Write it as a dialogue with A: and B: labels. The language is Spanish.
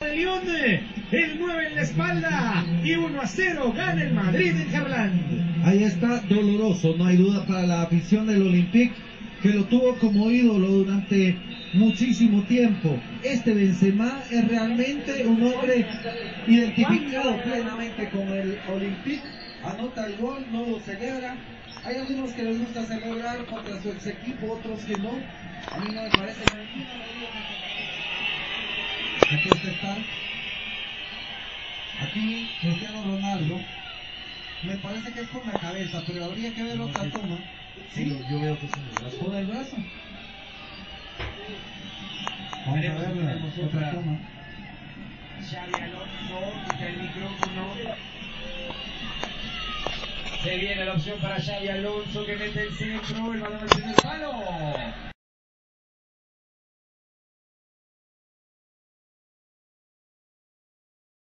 A: León, el 9 en la espalda y 1-0 gana el Madrid en Harland.
B: Ahí está, doloroso, no hay duda para la afición del Olympique, que lo tuvo como ídolo durante muchísimo tiempo. Este Benzema es realmente un hombre identificado plenamente con el Olympique, anota el gol, no lo celebra. Hay algunos que les gusta celebrar contra su ex equipo, otros que no. A mí no me parece ninguna. Aquí está. Aquí Cristiano Ronaldo. Me parece que es con la cabeza, pero habría que ver otra toma. Sí, yo veo que es con el brazo. Vamos a ver otra toma.
A: Xabi Alonso, quita el micrófono. Se viene la opción para Xabi Alonso que mete el centro, el balón al primer palo.